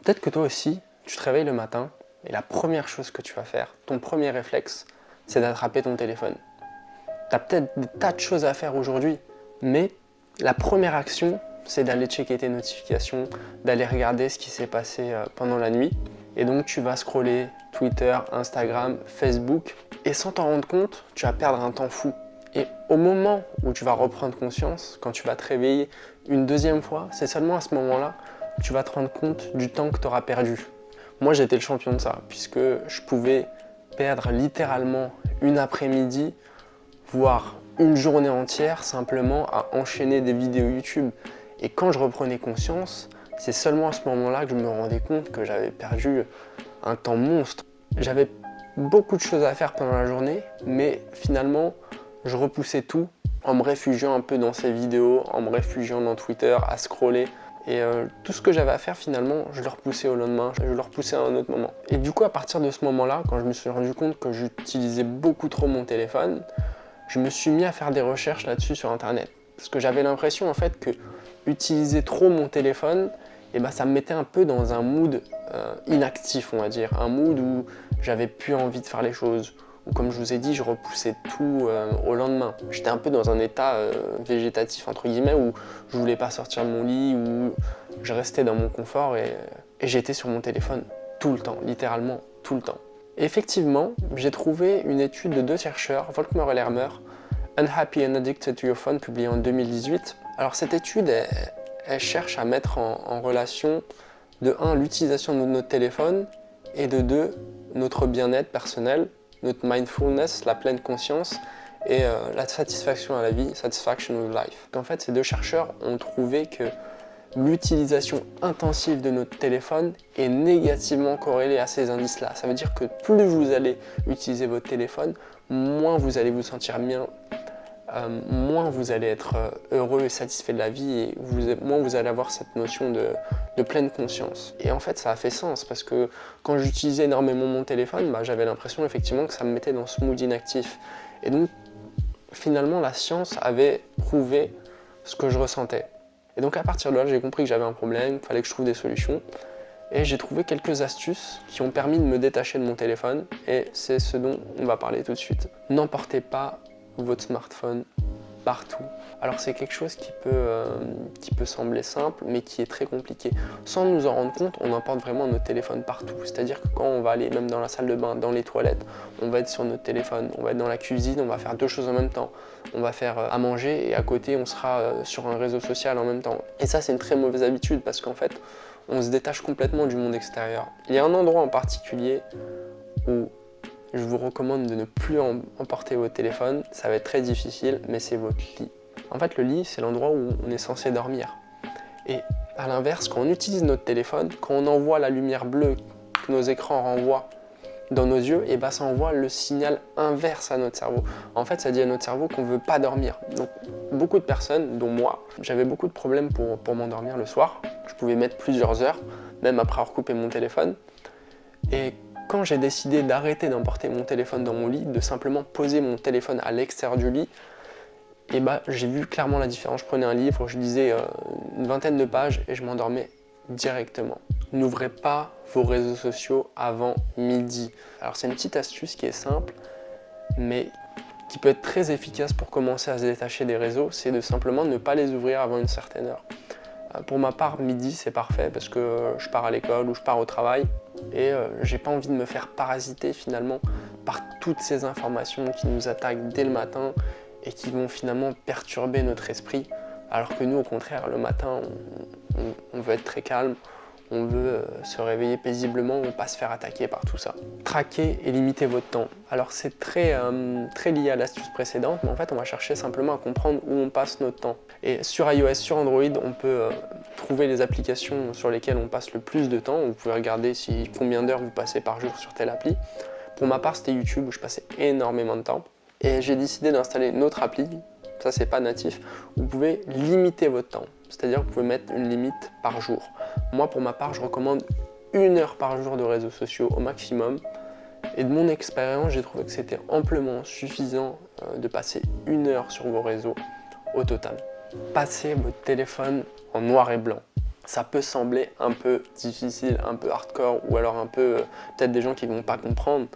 Peut-être que toi aussi, tu te réveilles le matin et la première chose que tu vas faire, ton premier réflexe, c'est d'attraper ton téléphone. Tu as peut-être des tas de choses à faire aujourd'hui, mais la première action, c'est d'aller checker tes notifications, d'aller regarder ce qui s'est passé pendant la nuit. Et donc tu vas scroller Twitter, Instagram, Facebook, et sans t'en rendre compte, tu vas perdre un temps fou. Et au moment où tu vas reprendre conscience, quand tu vas te réveiller une deuxième fois, c'est seulement à ce moment-là que tu vas te rendre compte du temps que tu auras perdu. Moi, j'étais le champion de ça, puisque je pouvais perdre littéralement une après-midi, voire une journée entière, simplement à enchaîner des vidéos YouTube. Et quand je reprenais conscience, c'est seulement à ce moment-là que je me rendais compte que j'avais perdu un temps monstre. J'avais beaucoup de choses à faire pendant la journée, mais finalement, je repoussais tout en me réfugiant un peu dans ces vidéos, en me réfugiant dans Twitter, à scroller. Et tout ce que j'avais à faire finalement, je le repoussais au lendemain, je le repoussais à un autre moment. Et du coup, à partir de ce moment-là, quand je me suis rendu compte que j'utilisais beaucoup trop mon téléphone, je me suis mis à faire des recherches là-dessus sur Internet. Parce que j'avais l'impression en fait que utiliser trop mon téléphone, ça me mettait un peu dans un mood inactif, on va dire. Un mood où j'avais plus envie de faire les choses. Ou comme je vous ai dit, je repoussais tout au lendemain. J'étais un peu dans un état végétatif, entre guillemets, où je voulais pas sortir de mon lit, où je restais dans mon confort et j'étais sur mon téléphone tout le temps, littéralement tout le temps. Et effectivement, j'ai trouvé une étude de 2 chercheurs, Volkmer et Lermer, Unhappy and Addicted to Your Phone, publiée en 2018. Alors cette étude, elle cherche à mettre en relation, de 1, l'utilisation de notre téléphone, et de 2, notre bien-être personnel, notre mindfulness, la pleine conscience, et la satisfaction à la vie, satisfaction with life. En fait, ces 2 chercheurs ont trouvé que l'utilisation intensive de notre téléphone est négativement corrélée à ces indices-là. Ça veut dire que plus vous allez utiliser votre téléphone, moins vous allez vous sentir bien, moins vous allez être heureux et satisfait de la vie, et moins vous allez avoir cette notion de pleine conscience. Et en fait, ça a fait sens, parce que quand j'utilisais énormément mon téléphone, j'avais l'impression effectivement que ça me mettait dans ce mood inactif. Et donc, finalement, la science avait prouvé ce que je ressentais. Et donc à partir de là, j'ai compris que j'avais un problème, il fallait que je trouve des solutions. Et j'ai trouvé quelques astuces qui ont permis de me détacher de mon téléphone. Et c'est ce dont on va parler tout de suite. N'emportez pas votre smartphone partout. Alors c'est quelque chose qui peut sembler simple, mais qui est très compliqué. Sans nous en rendre compte, on emporte vraiment notre téléphone partout. C'est-à-dire que quand on va aller même dans la salle de bain, dans les toilettes, on va être sur notre téléphone. On va être dans la cuisine, on va faire 2 choses en même temps. On va faire à manger et à côté, on sera sur un réseau social en même temps. Et ça, c'est une très mauvaise habitude, parce qu'en fait, on se détache complètement du monde extérieur. Il y a un endroit en particulier où je vous recommande de ne plus emporter votre téléphone. Ça va être très difficile, mais c'est votre lit. En fait, le lit, c'est l'endroit où on est censé dormir. Et à l'inverse, quand on utilise notre téléphone, quand on envoie la lumière bleue que nos écrans renvoient dans nos yeux, ça envoie le signal inverse à notre cerveau. En fait, ça dit à notre cerveau qu'on ne veut pas dormir. Donc, beaucoup de personnes, dont moi, j'avais beaucoup de problèmes pour m'endormir le soir. Je pouvais mettre plusieurs heures, même après avoir coupé mon téléphone. Et quand j'ai décidé d'arrêter d'emporter mon téléphone dans mon lit, de simplement poser mon téléphone à l'extérieur du lit, j'ai vu clairement la différence. Je prenais un livre, je lisais une vingtaine de pages et je m'endormais directement. N'ouvrez pas vos réseaux sociaux avant midi. Alors c'est une petite astuce qui est simple, mais qui peut être très efficace pour commencer à se détacher des réseaux, c'est de simplement ne pas les ouvrir avant une certaine heure. Pour ma part, midi c'est parfait, parce que je pars à l'école ou je pars au travail et j'ai pas envie de me faire parasiter finalement par toutes ces informations qui nous attaquent dès le matin et qui vont finalement perturber notre esprit, alors que nous au contraire le matin on veut être très calme, on veut se réveiller paisiblement, on ne veut pas se faire attaquer par tout ça. Traquer et limiter votre temps. Alors c'est très lié à l'astuce précédente, mais en fait on va chercher simplement à comprendre où on passe notre temps. Et sur iOS, sur Android, on peut trouver les applications sur lesquelles on passe le plus de temps. Vous pouvez regarder combien d'heures vous passez par jour sur telle appli. Pour ma part, c'était YouTube où je passais énormément de temps. Et j'ai décidé d'installer une autre appli, ça c'est pas natif, où vous pouvez limiter votre temps. C'est-à-dire que vous pouvez mettre une limite par jour. Moi, pour ma part, je recommande 1 heure par jour de réseaux sociaux au maximum. Et de mon expérience, j'ai trouvé que c'était amplement suffisant de passer 1 heure sur vos réseaux au total. Passez votre téléphone en noir et blanc. Ça peut sembler un peu difficile, un peu hardcore, ou alors un peu, peut-être des gens qui ne vont pas comprendre,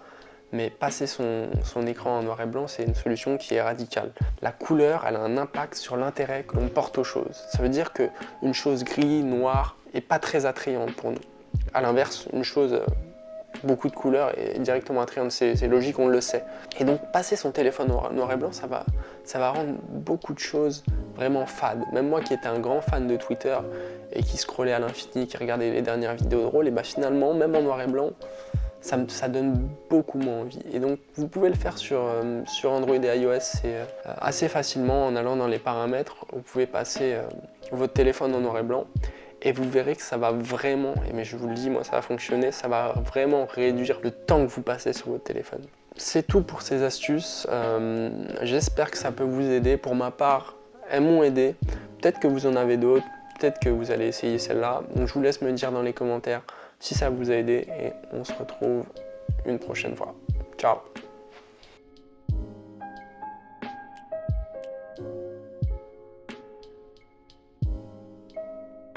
mais passer son écran en noir et blanc, c'est une solution qui est radicale. La couleur, elle a un impact sur l'intérêt que l'on porte aux choses. Ça veut dire qu'une chose grise, noire, n'est pas très attrayante pour nous. À l'inverse, une chose beaucoup de couleurs est directement attrayante, c'est logique, on le sait. Et donc passer son téléphone noir et blanc, ça va rendre beaucoup de choses vraiment fades. Même moi qui étais un grand fan de Twitter et qui scrollait à l'infini, qui regardait les dernières vidéos drôles, et finalement, même en noir et blanc, ça donne beaucoup moins envie. Et donc vous pouvez le faire sur Android et iOS assez facilement en allant dans les paramètres. Vous pouvez passer votre téléphone en noir et blanc et vous verrez que ça va vraiment, mais je vous le dis, moi ça va fonctionner, ça va vraiment réduire le temps que vous passez sur votre téléphone. C'est tout pour ces astuces. J'espère que ça peut vous aider. Pour ma part, elles m'ont aidé. Peut-être que vous en avez d'autres, peut-être que vous allez essayer celle-là. Donc je vous laisse me dire dans les commentaires si ça vous a aidé et on se retrouve une prochaine fois. Ciao!